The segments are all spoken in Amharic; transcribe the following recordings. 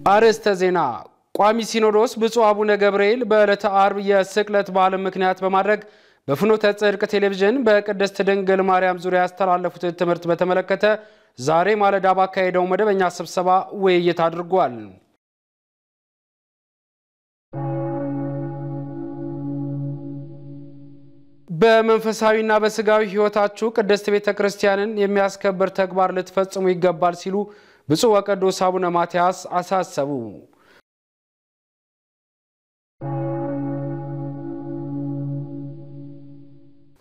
አርዕስተ ዜና ቋሚ ሲኖዶስ ብፁዕ አቡነ ገብርኤል በዕለተ ዓርብ የስቅለት በዓል ምክንያት በማድረግ በፍኖተ ጽድቅ ቴሌቪዥን በቅድስት ድንግል ማርያም ዙሪያ ያስተላለፉት ትምህርት በተመለከተ ዛሬ ማለዳ ባካሄደው መደበኛ ስብሰባ ውይይት አድርጓል። በመንፈሳዊና በስጋዊ ሕይወታችሁ ቅድስት ቤተክርስቲያንን የሚያስከብር ተግባር ልትፈጽሙ ይገባል ሲሉ ብፁዕ ወቅዱስ አቡነ ማትያስ አሳሰቡ።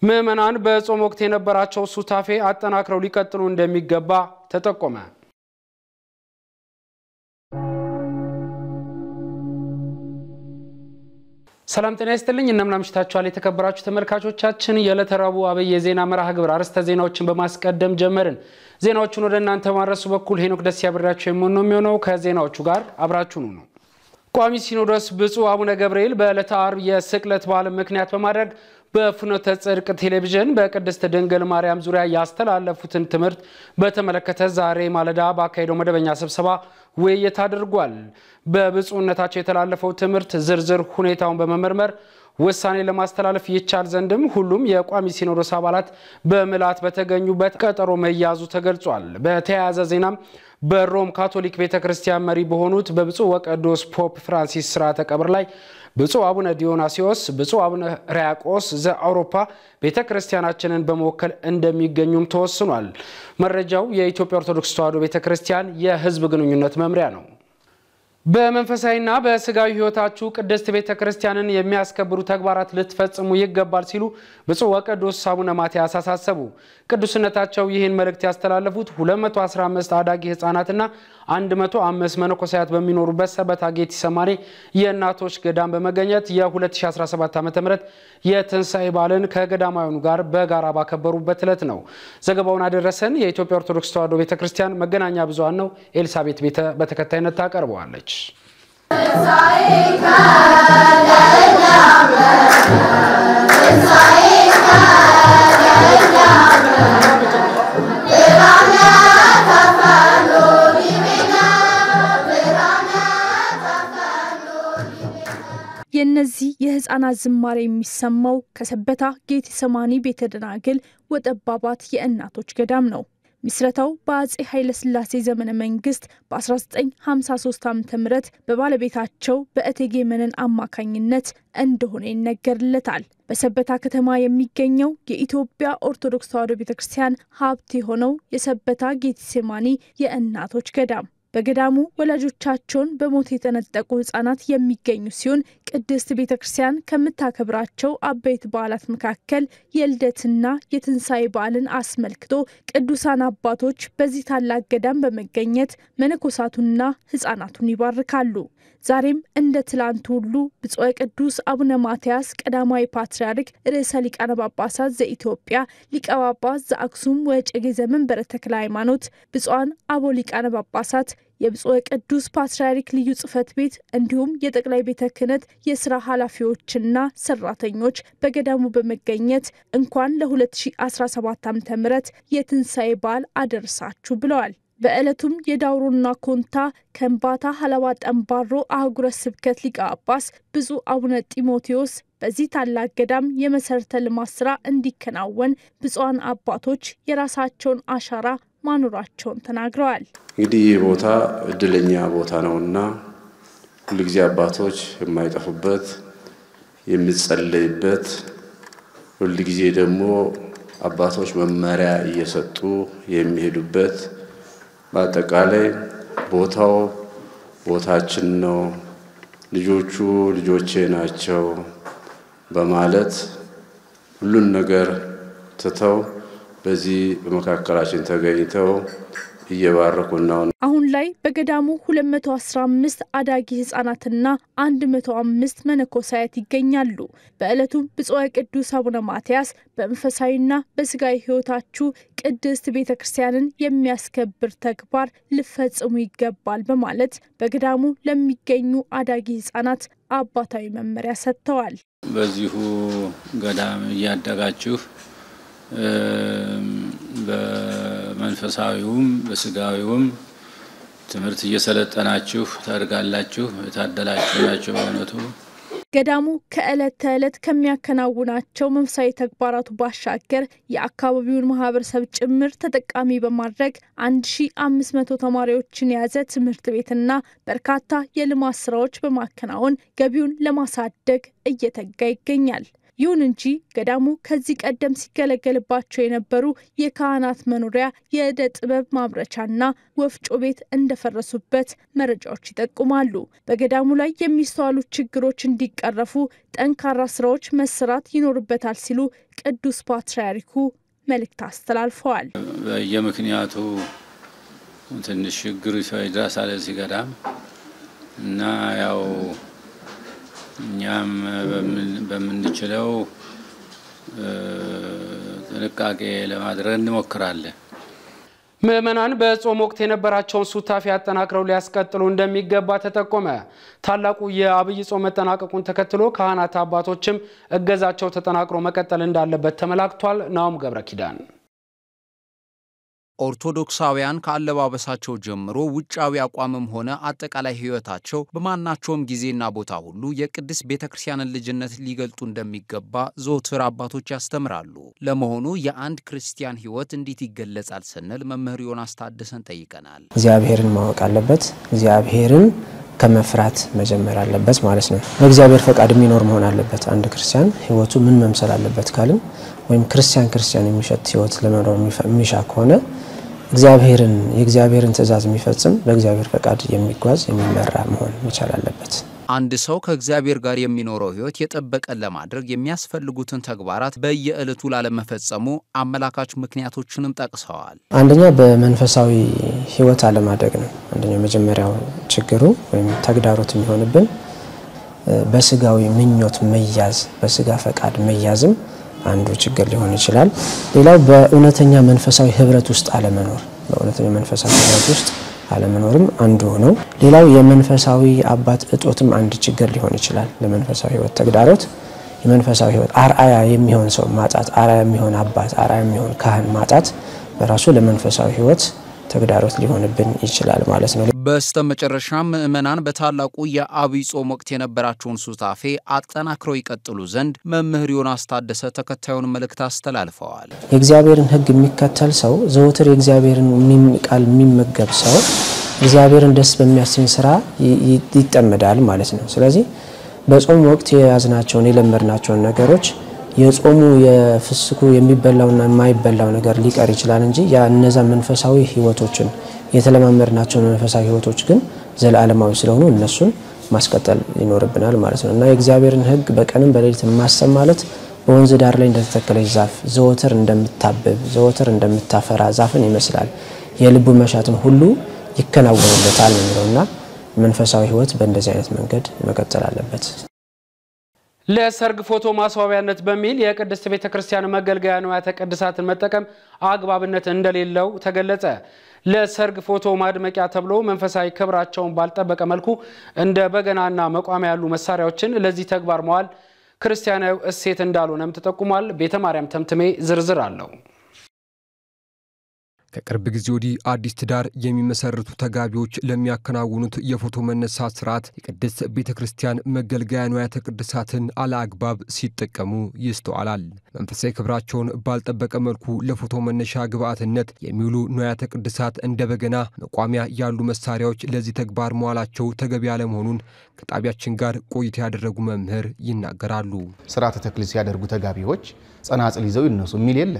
ምዕመናን በጾም ወቅት የነበራቸው ሱታፌ አጠናክረው ሊቀጥሉ እንደሚገባ ተጠቆመ። ሰላም ጤና ይስጥልኝ እንደምን አምሽታችኋል የተከበራችሁ ተመልካቾቻችን የዕለተ ረቡዕ አብይ የዜና መርሃ ግብር አርዕስተ ዜናዎችን በማስቀደም ጀመርን። ዜናዎቹን ወደ እናንተ ማድረሱ በኩል ሄኖክ ደስ ያብራችሁ የሚሆነው ከዜናዎቹ ጋር አብራችሁኑ ነው። ቋሚ ሲኖዶስ ብፁዕ አቡነ ገብርኤል በዕለተ ዓርብ የስቅለት በዓል ምክንያት በማድረግ በፍኖተ ጽድቅ ቴሌቪዥን በቅድስት ድንግል ማርያም ዙሪያ ያስተላለፉትን ትምህርት በተመለከተ ዛሬ ማለዳ ባካሄደው መደበኛ ስብሰባ ውይይት አድርጓል። በብፁዕነታቸው የተላለፈው ትምህርት ዝርዝር ሁኔታውን በመመርመር ውሳኔ ለማስተላለፍ ይቻል ዘንድም ሁሉም የቋሚ ሲኖዶስ አባላት በመላት በተገኙበት ቀጠሮ መያዙ ተገልጿል። በተያያዘ ዜናም በሮም ካቶሊክ ቤተክርስቲያን መሪ በሆኑት በብፁዕ ወቅዱስ ፖፕ ፍራንሲስ ሥርዓተ ቀብር ላይ ብፁዕ አቡነ ዲዮናሲዮስ ብፁዕ አቡነ ሪያቆስ ዘአውሮፓ ቤተክርስቲያናችንን በመወከል እንደሚገኙም ተወስኗል። መረጃው የኢትዮጵያ ኦርቶዶክስ ተዋሕዶ ቤተክርስቲያን የሕዝብ ግንኙነት መምሪያ ነው። በመንፈሳዊና በስጋዊ ሕይወታችሁ ቅድስት ቤተክርስቲያንን የሚያስከብሩ ተግባራት ልትፈጽሙ ይገባል ሲሉ ብፁዕ ወቅዱስ አቡነ ማትያስ አሳሰቡ። ቅዱስነታቸው ይህን መልእክት ያስተላለፉት 215 አዳጊ ህፃናትና 105 መነኮሳያት በሚኖሩበት ሰበታ ጌቴሴማኒ የእናቶች ገዳም በመገኘት የ2017 ዓ.ም የትንሣኤ በዓልን ከገዳማውያኑ ጋር በጋራ ባከበሩበት ዕለት ነው። ዘገባውን አደረሰን የኢትዮጵያ ኦርቶዶክስ ተዋሕዶ ቤተክርስቲያን መገናኛ ብዙሃን ነው። ኤልሳቤት ቤተ በተከታይነት ታቀርበዋለች። የነዚህ የህፃናት ዝማሬ የሚሰማው ከሰበታ ጌቴሴማኒ ቤተ ደናግል ወጠባባት የእናቶች ገዳም ነው። ምስረታው በአጼ ኃይለ ሥላሴ ዘመነ መንግስት በ1953 ዓ.ም በባለቤታቸው በእቴጌ መነን አማካኝነት እንደሆነ ይነገርለታል። በሰበታ ከተማ የሚገኘው የኢትዮጵያ ኦርቶዶክስ ተዋሕዶ ቤተክርስቲያን ሀብት የሆነው የሰበታ ጌቴሴማኒ የእናቶች ገዳም በገዳሙ ወላጆቻቸውን በሞት የተነጠቁ ህፃናት የሚገኙ ሲሆን ቅድስት ቤተክርስቲያን ከምታከብራቸው አበይት በዓላት መካከል የልደትና የትንሣኤ በዓልን አስመልክቶ ቅዱሳን አባቶች በዚህ ታላቅ ገዳም በመገኘት መነኮሳቱንና ህፃናቱን ይባርካሉ። ዛሬም እንደ ትላንቱ ሁሉ ብፁዕ ቅዱስ አቡነ ማትያስ ቀዳማዊ ፓትርያርክ ርዕሰ ሊቃነ ጳጳሳት ዘኢትዮጵያ ሊቀ ጳጳስ ዘአክሱም ወዕጨጌ ዘመንበረ ተክለ ሃይማኖት ብፁዓን አበው ሊቃነ ጳጳሳት የብፁዕ ቅዱስ ፓትርያርክ ልዩ ጽሕፈት ቤት እንዲሁም የጠቅላይ ቤተ ክህነት የሥራ ኃላፊዎችና ሰራተኞች በገዳሙ በመገኘት እንኳን ለ2017 ዓ.ም የትንሣኤ በዓል አደረሳችሁ ብለዋል። በዕለቱም የዳውሮና ኮንታ ከምባታ ሀላባ ጠምባሮ አህጉረ ስብከት ሊቀ ጳጳስ ብፁዕ አቡነ ጢሞቴዎስ በዚህ ታላቅ ገዳም የመሰረተ ልማት ስራ እንዲከናወን ብፁዓን አባቶች የራሳቸውን አሻራ ማኖራቸውን ተናግረዋል። እንግዲህ ይህ ቦታ እድለኛ ቦታ ነውና ሁልጊዜ አባቶች የማይጠፉበት የሚጸለይበት ሁልጊዜ ደግሞ አባቶች መመሪያ እየሰጡ የሚሄዱበት በአጠቃላይ ቦታው ቦታችን ነው፣ ልጆቹ ልጆቼ ናቸው በማለት ሁሉን ነገር ትተው በዚህ በመካከላችን ተገኝተው እየባረኩን ነው። አሁን ላይ በገዳሙ 215 አዳጊ ህፃናትና 105 መነኮሳያት ይገኛሉ። በዕለቱም ብፁዕ ቅዱስ አቡነ ማትያስ በመንፈሳዊና በስጋዊ ሕይወታችሁ ቅድስት ቤተክርስቲያንን የሚያስከብር ተግባር ልፈጽሙ ይገባል በማለት በገዳሙ ለሚገኙ አዳጊ ህፃናት አባታዊ መመሪያ ሰጥተዋል። በዚሁ ገዳም ያደጋችሁ በመንፈሳዊውም በስጋዊውም ትምህርት እየሰለጠናችሁ ታርጋላችሁ ታደላችሁ ናችሁ በእውነቱ ገዳሙ ከዕለት ተዕለት ከሚያከናውናቸው መንፈሳዊ ተግባራቱ ባሻገር የአካባቢውን ማህበረሰብ ጭምር ተጠቃሚ በማድረግ 1500 ተማሪዎችን የያዘ ትምህርት ቤትና በርካታ የልማት ስራዎች በማከናወን ገቢውን ለማሳደግ እየተጋ ይገኛል። ይሁን እንጂ ገዳሙ ከዚህ ቀደም ሲገለገልባቸው የነበሩ የካህናት መኖሪያ የዕደ ጥበብ ማምረቻና ወፍጮ ቤት እንደፈረሱበት መረጃዎች ይጠቁማሉ። በገዳሙ ላይ የሚስተዋሉ ችግሮች እንዲቀረፉ ጠንካራ ስራዎች መሰራት ይኖርበታል ሲሉ ቅዱስ ፓትርያርኩ መልእክት አስተላልፈዋል። በየምክንያቱ ትንሽ ችግር ይደርሳል እዚህ ገዳም እና ያው እኛም በምንችለው ጥንቃቄ ለማድረግ እንሞክራለን። ምዕመናን በጾም ወቅት የነበራቸውን ሱታፌ አጠናክረው ሊያስቀጥሉ እንደሚገባ ተጠቆመ። ታላቁ የአብይ ጾም መጠናቀቁን ተከትሎ ካህናት አባቶችም እገዛቸው ተጠናክሮ መቀጠል እንዳለበት ተመላክቷል። ናኦም ገብረኪዳን ኦርቶዶክሳውያን ከአለባበሳቸው ጀምሮ ውጫዊ አቋምም ሆነ አጠቃላይ ህይወታቸው በማናቸውም ጊዜና ቦታ ሁሉ የቅድስት ቤተክርስቲያንን ልጅነት ሊገልጡ እንደሚገባ ዘወትር አባቶች ያስተምራሉ። ለመሆኑ የአንድ ክርስቲያን ህይወት እንዴት ይገለጻል ስንል መምህር ዮናስ ታደሰን ጠይቀናል። እግዚአብሔርን ማወቅ አለበት። እግዚአብሔርን ከመፍራት መጀመር አለበት ማለት ነው። በእግዚአብሔር ፈቃድ የሚኖር መሆን አለበት። አንድ ክርስቲያን ህይወቱ ምን መምሰል አለበት ካልን ወይም ክርስቲያን የሚሸት ህይወት ለመኖር የሚሻ ከሆነ የእግዚአብሔርን ትእዛዝ የሚፈጽም በእግዚአብሔር ፈቃድ የሚጓዝ የሚመራ መሆን መቻል አለበት። አንድ ሰው ከእግዚአብሔር ጋር የሚኖረው ህይወት የጠበቀ ለማድረግ የሚያስፈልጉትን ተግባራት በየዕለቱ ላለመፈጸሙ አመላካች ምክንያቶችንም ጠቅሰዋል። አንደኛ በመንፈሳዊ ህይወት አለማደግ ነው። አንደኛው መጀመሪያው ችግሩ ወይም ተግዳሮት የሚሆንብን በስጋዊ ምኞት መያዝ በስጋ ፈቃድ መያዝም አንዱ ችግር ሊሆን ይችላል። ሌላው በእውነተኛ መንፈሳዊ ህብረት ውስጥ አለመኖር በእውነተኛ መንፈሳዊ ህብረት ውስጥ አለመኖርም አንዱ ነው። ሌላው የመንፈሳዊ አባት እጦትም አንድ ችግር ሊሆን ይችላል። ለመንፈሳዊ ህይወት ተግዳሮት የመንፈሳዊ ህይወት አርአያ የሚሆን ሰው ማጣት አርአያ የሚሆን አባት አርአያ የሚሆን ካህን ማጣት በራሱ ለመንፈሳዊ ህይወት ተግዳሮት ሊሆንብን ይችላል ማለት ነው። በስተመጨረሻም ምዕመናን በታላቁ የአብይ ጾም ወቅት የነበራቸውን ሱታፌ አጠናክረው ይቀጥሉ ዘንድ መምህር ዮናስ ታደሰ ተከታዩን መልእክት አስተላልፈዋል። የእግዚአብሔርን ህግ የሚከተል ሰው ዘወትር የእግዚአብሔርን ቃል የሚመገብ ሰው እግዚአብሔርን ደስ በሚያሰኝ ስራ ይጠመዳል ማለት ነው። ስለዚህ በጾም ወቅት የያዝናቸውን የለመድናቸውን ነገሮች የጾሙ የፍስኩ የሚበላውና የማይበላው ነገር ሊቀር ይችላል እንጂ ያ እነዛ መንፈሳዊ ህይወቶችን የተለማመድናቸው መንፈሳዊ ህይወቶች ግን ዘላለማዊ ስለሆኑ እነሱን ማስቀጠል ይኖርብናል ማለት ነው። እና የእግዚአብሔርን ህግ በቀንም በሌሊትም ማሰብ ማለት በወንዝ ዳር ላይ እንደተተከለች ዛፍ ዘወትር እንደምታብብ ዘወትር እንደምታፈራ ዛፍን ይመስላል። የልቡ መሻትም ሁሉ ይከናወንለታል ነውና መንፈሳዊ ህይወት በእንደዚህ አይነት መንገድ መቀጠል አለበት። ለሰርግ ፎቶ ማስዋቢያነት በሚል የቅድስት ቤተክርስቲያን መገልገያ ንዋያተ ቅድሳትን መጠቀም አግባብነት እንደሌለው ተገለጸ። ለሰርግ ፎቶ ማድመቂያ ተብሎ መንፈሳዊ ክብራቸውን ባልጠበቀ መልኩ እንደ በገናና መቋሚያ ያሉ መሳሪያዎችን ለዚህ ተግባር መዋል ክርስቲያናዊ እሴት እንዳልሆነም ተጠቁሟል። ቤተ ማርያም ተምትሜ ዝርዝር አለው። ከቅርብ ጊዜ ወዲህ አዲስ ትዳር የሚመሰርቱ ተጋቢዎች ለሚያከናውኑት የፎቶ መነሳት ስርዓት የቅድስት ቤተክርስቲያን መገልገያ ንዋያተ ቅድሳትን አለአግባብ ሲጠቀሙ ይስተዋላል። መንፈሳዊ ክብራቸውን ባልጠበቀ መልኩ ለፎቶ መነሻ ግብአትነት የሚውሉ ንዋያተ ቅድሳት እንደ በገና መቋሚያ ያሉ መሳሪያዎች ለዚህ ተግባር መዋላቸው ተገቢ ያለመሆኑን ከጣቢያችን ጋር ቆይታ ያደረጉ መምህር ይናገራሉ። ስርዓተ ተክሊል ሲያደርጉ ተጋቢዎች ጸናጽል ይዘው ይነሱ የሚል የለ፣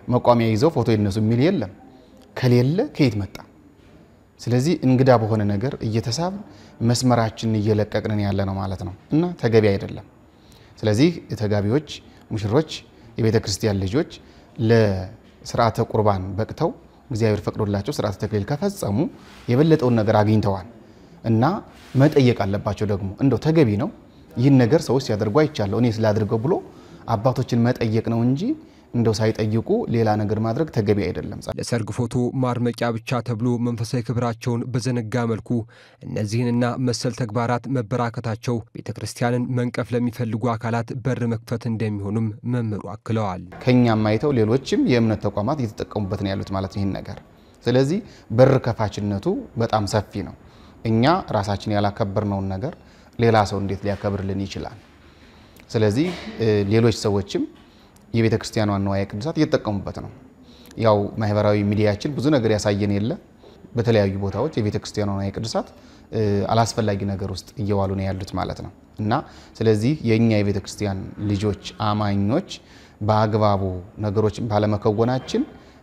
መቋሚያ ይዘው ፎቶ ይነሱ የሚል የለም። ከሌለ ከየት መጣ? ስለዚህ እንግዳ በሆነ ነገር እየተሳብ መስመራችንን እየለቀቅን ያለ ነው ማለት ነው እና ተገቢ አይደለም። ስለዚህ ተጋቢዎች ሙሽሮች የቤተ ክርስቲያን ልጆች ለሥርዓተ ቁርባን በቅተው እግዚአብሔር ፈቅዶላቸው ሥርዓተ ተክሊል ከፈጸሙ የበለጠውን ነገር አግኝተዋል እና መጠየቅ አለባቸው። ደግሞ እንደው ተገቢ ነው ይህን ነገር ሰዎች ሲያደርጉ አይቻለሁ እኔ ስላድርገው ብሎ አባቶችን መጠየቅ ነው እንጂ እንደው ሳይጠይቁ ሌላ ነገር ማድረግ ተገቢ አይደለም። ለሰርግ ፎቶ ማድመቂያ ብቻ ተብሎ መንፈሳዊ ክብራቸውን በዘነጋ መልኩ እነዚህንና መሰል ተግባራት መበራከታቸው ቤተክርስቲያንን መንቀፍ ለሚፈልጉ አካላት በር መክፈት እንደሚሆኑም መምህሩ አክለዋል። ከኛም አይተው ሌሎችም የእምነት ተቋማት እየተጠቀሙበት ነው ያሉት ማለት ይሄን ነገር። ስለዚህ በር ከፋችነቱ በጣም ሰፊ ነው። እኛ ራሳችን ያላከበርነውን ነገር ሌላ ሰው እንዴት ሊያከብርልን ይችላል? ስለዚህ ሌሎች ሰዎችም የቤተ ክርስቲያኗን ንዋየ ቅድሳት እየተጠቀሙበት ነው። ያው ማህበራዊ ሚዲያችን ብዙ ነገር ያሳየን የለ በተለያዩ ቦታዎች የቤተ ክርስቲያኗን ንዋየ ቅድሳት አላስፈላጊ ነገር ውስጥ እየዋሉ ነው ያሉት ማለት ነው። እና ስለዚህ የኛ የቤተ ክርስቲያን ልጆች አማኞች በአግባቡ ነገሮችን ባለመከወናችን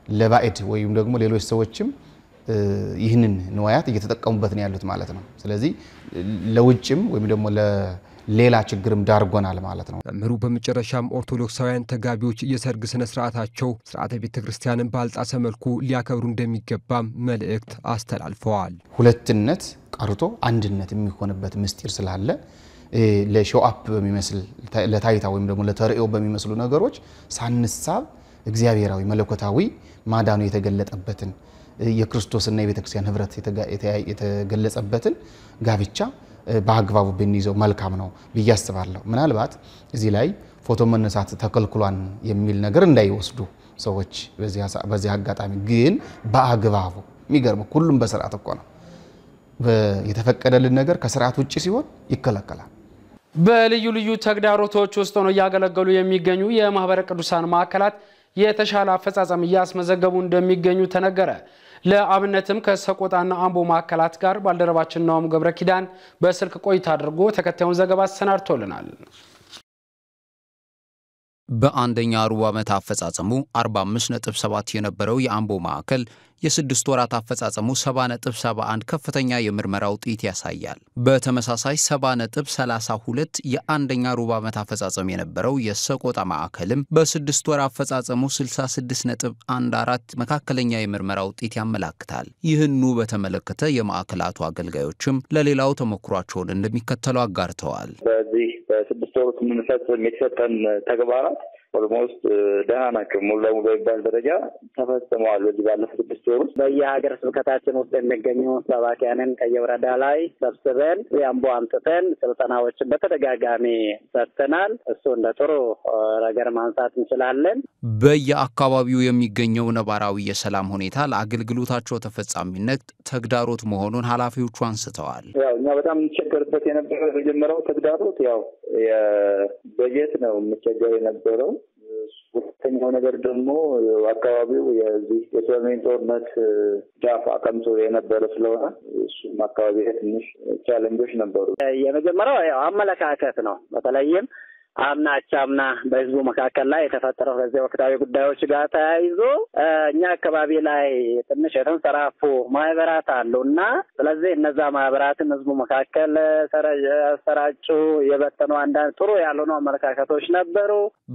ለባዕድ ወይም ደግሞ ሌሎች ሰዎችም ይህንን ንዋያት እየተጠቀሙበት ነው ያሉት ማለት ነው። ስለዚህ ለውጭም ወይም ደግሞ ሌላ ችግርም ዳርጎናል ማለት ነው። መምህሩ በመጨረሻም ኦርቶዶክሳውያን ተጋቢዎች የሰርግ ስነ ስርዓታቸው ስርዓተ ቤተ ክርስቲያንን ባልጣሰ መልኩ ሊያከብሩ እንደሚገባም መልእክት አስተላልፈዋል። ሁለትነት ቀርቶ አንድነት የሚሆንበት ምስጢር ስላለ ለሾው አፕ በሚመስል ለታይታ ወይም ደግሞ ለተርእዮ በሚመስሉ ነገሮች ሳንሳብ እግዚአብሔራዊ መለኮታዊ ማዳኑ የተገለጠበትን የክርስቶስና የቤተ ክርስቲያን ህብረት የተገለጸበትን ጋብቻ በአግባቡ ብንይዘው መልካም ነው ብዬ አስባለሁ። ምናልባት እዚህ ላይ ፎቶ መነሳት ተከልክሏን የሚል ነገር እንዳይወስዱ ሰዎች በዚህ አጋጣሚ ግን በአግባቡ የሚገርም ሁሉም በስርዓት እኮ ነው የተፈቀደልን ነገር ከስርዓት ውጪ ሲሆን ይከለከላል። በልዩ ልዩ ተግዳሮቶች ውስጥ ሆነው ያገለገሉ የሚገኙ የማህበረ ቅዱሳን ማዕከላት የተሻለ አፈጻጸም እያስመዘገቡ እንደሚገኙ ተነገረ። ለአብነትም ከሰቆጣና አምቦ ማዕከላት ጋር ባልደረባችን ናኦም ገብረ ኪዳን በስልክ ቆይታ አድርጎ ተከታዩን ዘገባ አሰናድቶልናል። በአንደኛ ሩብ ዓመት አፈጻጸሙ 45.7 የነበረው የአምቦ ማዕከል የ6 ወራት አፈጻጸሙ 70.71 ከፍተኛ የምርመራ ውጤት ያሳያል። በተመሳሳይ 70.32 የአንደኛ ሩብ ዓመት አፈጻጸም የነበረው የሰቆጣ ማዕከልም በ6 ወር አፈጻጸሙ 66.14 መካከለኛ የምርመራ ውጤት ያመላክታል። ይህንኑ በተመለከተ የማዕከላቱ አገልጋዮችም ለሌላው ተሞክሯቸውን እንደሚከተለው አጋርተዋል። በዚህ በ6 ወር ምንፈጽም የተሰጠን ተግባራት ኦልሞስት ደህና ናቸው። ሙሉ ለሙሉ በሚባል ደረጃ ተፈጽመዋል። በዚህ ባለፉት 6 ወር ውስጥ በየሀገረ ስብከታችን ውስጥ የሚገኙ ሰባኪያንን ከየወረዳ ላይ ሰብስበን የአምቦ አምጥተን ስልጠናዎችን በተደጋጋሚ ሰጥተናል። እሱ እንደ ጥሩ ነገር ማንሳት እንችላለን። በየአካባቢው የሚገኘው ነባራዊ የሰላም ሁኔታ ለአገልግሎታቸው ተፈጻሚነት ተግዳሮት መሆኑን ኃላፊዎቹ አንስተዋል። ያው እኛ በጣም እንቸገርበት የነበረው የመጀመሪያው ተግዳሮት ያው የበጀት ነው የምንቸገር የነበረው። ሁለተኛው ነገር ደግሞ አካባቢው የዚህ የሰሜን ጦርነት ዳፋ ቀምሶ የነበረ ስለሆነ እሱም አካባቢ ትንሽ ቻሌንጆች ነበሩ። የመጀመሪያው ያው አመለካከት ነው። በተለይም አምና በህዝቡ መካከል ላይ የተፈጠረው ከዚህ ወቅታዊ ጉዳዮች ጋር ተያይዞ እኛ አካባቢ ላይ ትንሽ የተንሰራፉ ማህበራት አሉና ስለዚህ እነዛ ማህበራትን ህዝቡ መካከል ሰራጩ የበተኑ አንዳንድ ጥሩ ያልሆኑ አመለካከቶች ነበሩ።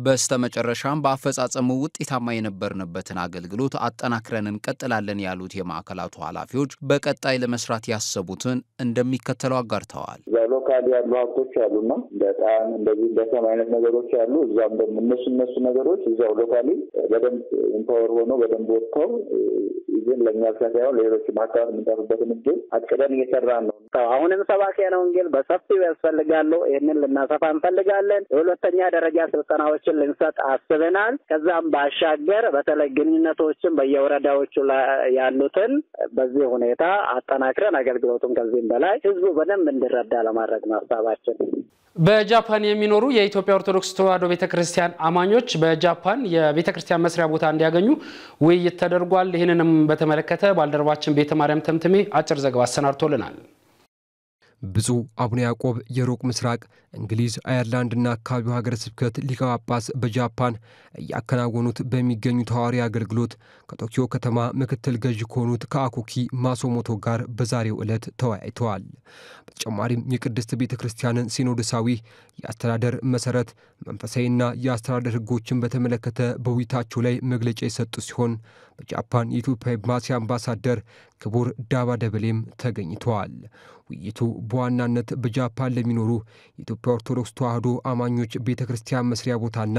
በስተመጨረሻም በአፈጻጸሙ ውጤታማ የነበርንበትን አገልግሎት አጠናክረን እንቀጥላለን ያሉት የማዕከላቱ ኃላፊዎች በቀጣይ ለመስራት ያሰቡትን እንደሚከተለው አጋርተዋል። ሎካል ያሉ ሀብቶች አሉና በጣም እንደዚህ በሰም አይነት ነገሮች አሉ። እዛም ደግሞ እነሱ ነገሮች እዛው ሎካሊ በደንብ ኢምፓወር ሆኖ በደንብ ወጥተው ይዘን ለኛ ሳይሆን ሌሎች ማካፈል የምንታፍበትን እድል አቅደን እየሰራን ነው። አሁንም ሰባኪያነ ወንጌል በሰፊው ያስፈልጋሉ። ይህንን ልናሰፋ እንፈልጋለን። የሁለተኛ ደረጃ ስልጠናዎችን ልንሰጥ አስበናል። ከዛም ባሻገር በተለይ ግንኙነቶችን በየወረዳዎቹ ያሉትን በዚህ ሁኔታ አጠናክረን አገልግሎቱን ከዚህም በላይ ህዝቡ በደንብ እንዲረዳ ለማድረግ ነው ሀሳባችን። በጃፓን የሚኖሩ የኢትዮጵያ ኦርቶዶክስ ተዋሕዶ ቤተክርስቲያን አማኞች በጃፓን የቤተክርስቲያን መስሪያ ቦታ እንዲያገኙ ውይይት ተደርጓል። ይህንንም በተመለከተ ባልደረባችን ቤተ ማርያም ተምትሜ አጭር ዘገባ አሰናድቶልናል። ብፁዕ አቡነ ያዕቆብ የሩቅ ምስራቅ እንግሊዝ አየርላንድና አካባቢው ሀገረ ስብከት ሊቀ ጳጳስ በጃፓን እያከናወኑት በሚገኙት ሐዋርያዊ አገልግሎት ከቶኪዮ ከተማ ምክትል ገዢ ከሆኑት ከአኩኪ ማሶሞቶ ጋር በዛሬው ዕለት ተወያይተዋል። በተጨማሪም የቅድስት ቤተ ክርስቲያንን ሲኖዶሳዊ የአስተዳደር መሰረት መንፈሳዊና የአስተዳደር ሕጎችን በተመለከተ በውይይታቸው ላይ መግለጫ የሰጡ ሲሆን በጃፓን የኢትዮጵያ ኤምባሲ አምባሳደር ክቡር ዳባ ደበሌም ተገኝተዋል። ውይይቱ በዋናነት በጃፓን ለሚኖሩ የኢትዮጵያ ኦርቶዶክስ ተዋሕዶ አማኞች ቤተክርስቲያን መስሪያ ቦታና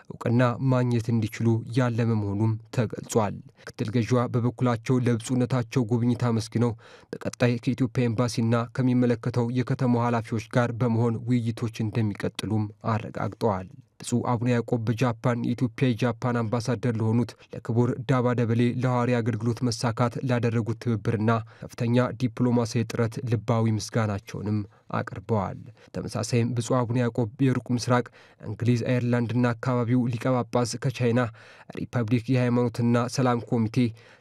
እውቅና ማግኘት እንዲችሉ ያለመ መሆኑም ተገልጿል። ምክትል ገዢዋ በበኩላቸው ለብፁዕነታቸው ጉብኝት አመስግነው በቀጣይ ከኢትዮጵያ ኤምባሲና ከሚመለከተው የከተማው ኃላፊዎች ጋር በመሆን ውይይቶች እንደሚቀጥሉም አረጋግጠዋል። ብፁዕ አቡነ ያዕቆብ በጃፓን የኢትዮጵያ የጃፓን አምባሳደር ለሆኑት ለክቡር ዳባ ደበሌ ለሐዋርያዊ አገልግሎት መሳካት ላደረጉት ትብብርና ከፍተኛ ዲፕሎማሲያዊ ጥረት ልባዊ ምስጋናቸውንም አቅርበዋል። ተመሳሳይም ብፁዕ አቡነ ያዕቆብ የሩቅ ምስራቅ እንግሊዝ፣ አየርላንድና አካባቢው ሊቀ ጳጳስ ከቻይና ሪፐብሊክ የሃይማኖትና ሰላም ኮሚቴ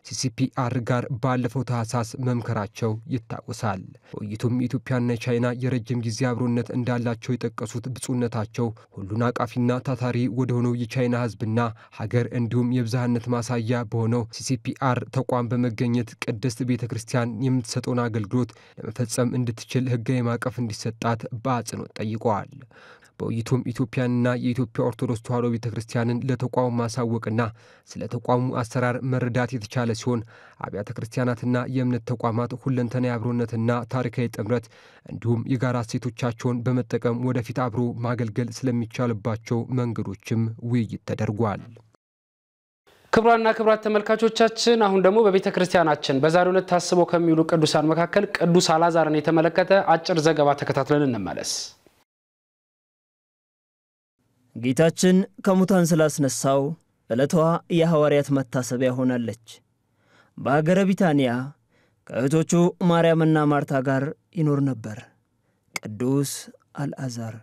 CCPR ጋር ባለፈው ታህሳስ መምከራቸው ይታወሳል። ውይይቱም ኢትዮጵያና ቻይና የረጅም ጊዜ አብሮነት እንዳላቸው የጠቀሱት ብፁዕነታቸው ሁሉን አቃፊና ታታሪ ወደ ሆነው የቻይና ሕዝብና ሀገር እንዲሁም የብዝሃነት ማሳያ በሆነው CCPR ተቋም በመገኘት ቅድስት ቤተክርስቲያን የምትሰጠውን አገልግሎት ለመፈጸም እንድትችል ሕጋዊ ማዕቀፍ እንዲሰጣት በአጽንኦት ጠይቀዋል። በውይይቱም ኢትዮጵያንና የኢትዮጵያ ኦርቶዶክስ ተዋሕዶ ቤተክርስቲያንን ለተቋሙ ማሳወቅና ስለ ተቋሙ አሰራር መረዳት የተቻለ ሲሆን አብያተ ክርስቲያናትና የእምነት ተቋማት ሁለንተናዊ አብሮነትና ታሪካዊ ጥምረት እንዲሁም የጋራ እሴቶቻቸውን በመጠቀም ወደፊት አብሮ ማገልገል ስለሚቻልባቸው መንገዶችም ውይይት ተደርጓል። ክቡራንና ክቡራት ተመልካቾቻችን አሁን ደግሞ በቤተ ክርስቲያናችን በዛሬው ዕለት ታስበው ከሚውሉ ቅዱሳን መካከል ቅዱስ አልዓዛርን የተመለከተ አጭር ዘገባ ተከታትለን እንመለስ። ጌታችን ከሙታን ስላስነሳው ዕለቷ የሐዋርያት መታሰቢያ ሆናለች። በሀገረ ቢታንያ ከእህቶቹ ማርያምና ማርታ ጋር ይኖር ነበር ቅዱስ አልዓዛር።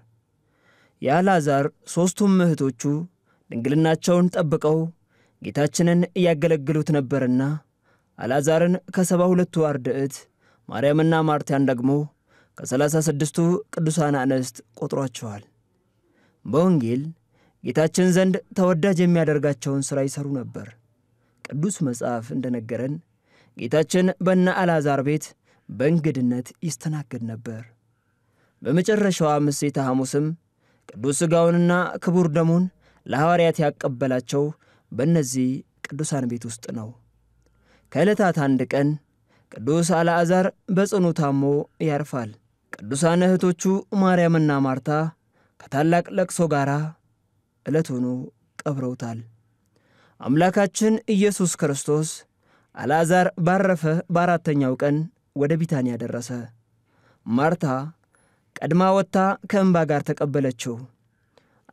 የአልዓዛር ሦስቱም እህቶቹ ድንግልናቸውን ጠብቀው ጌታችንን እያገለግሉት ነበርና አልዓዛርን ከ72ቱ አርድእት ማርያምና ማርታን ደግሞ ከ36ቱ ቅዱሳን አንስት ቆጥሯቸዋል። በወንጌል ጌታችን ዘንድ ተወዳጅ የሚያደርጋቸውን ሥራ ይሰሩ ነበር። ቅዱስ መጽሐፍ እንደነገረን ጌታችን በእነ አልዓዛር ቤት በእንግድነት ይስተናገድ ነበር። በመጨረሻዋ ምሴተ ሐሙስም ቅዱስ ሥጋውንና ክቡር ደሙን ለሐዋርያት ያቀበላቸው በእነዚህ ቅዱሳን ቤት ውስጥ ነው። ከዕለታት አንድ ቀን ቅዱስ አልዓዛር በጽኑ ታሞ ያርፋል። ቅዱሳን እህቶቹ ማርያምና ማርታ ከታላቅ ለቅሶ ጋር ዕለቱኑ ቀብረውታል። አምላካችን ኢየሱስ ክርስቶስ አልዓዛር ባረፈ በአራተኛው ቀን ወደ ቢታንያ ደረሰ። ማርታ ቀድማ ወጥታ ከእንባ ጋር ተቀበለችው።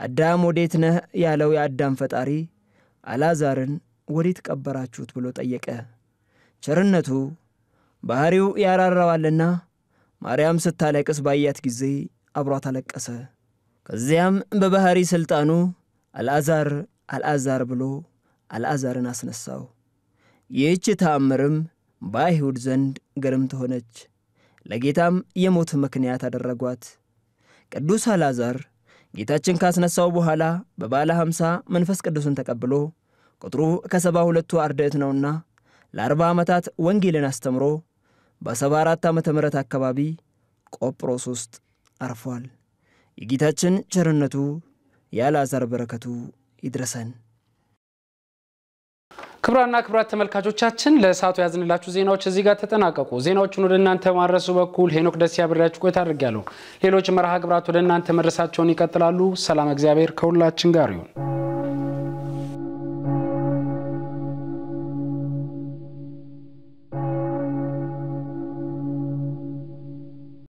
አዳም ወዴት ነህ ያለው የአዳም ፈጣሪ አልዓዛርን ወዴት ቀበራችሁት ብሎ ጠየቀ። ቸርነቱ ባህሪው ያራራዋልና ማርያም ስታለቅስ ባያት ጊዜ አብሯት አለቀሰ። ከዚያም በባህሪ ስልጣኑ አልዓዛር አልዓዛር ብሎ አልዓዛርን አስነሳው። ይህች ተአምርም በአይሁድ ዘንድ ግርምት ሆነች፣ ለጌታም የሞት ምክንያት አደረጓት። ቅዱስ አልዓዛር ጌታችን ካስነሳው በኋላ በባለ 50 መንፈስ ቅዱስን ተቀብሎ ቁጥሩ ከ72ቱ አርድእት ነውና ለ40 ዓመታት ወንጌልን አስተምሮ በ74 ዓመተ ምህረት አካባቢ ቆጵሮስ ውስጥ አርፏል። የጌታችን ቸርነቱ የአልዓዛር በረከቱ ይድረሰን። ክቡራንና ክቡራት ተመልካቾቻችን ለሰዓቱ ያዝንላችሁ ዜናዎች እዚህ ጋር ተጠናቀቁ። ዜናዎቹን ወደ እናንተ ማድረሱ በኩል ሄኖክ ደስ ያብራችሁ ቆይታ አድርጋለሁ። ሌሎች መርሃ ግብራት ወደ እናንተ መድረሳቸውን ይቀጥላሉ። ሰላም እግዚአብሔር ከሁላችን ጋር ይሁን።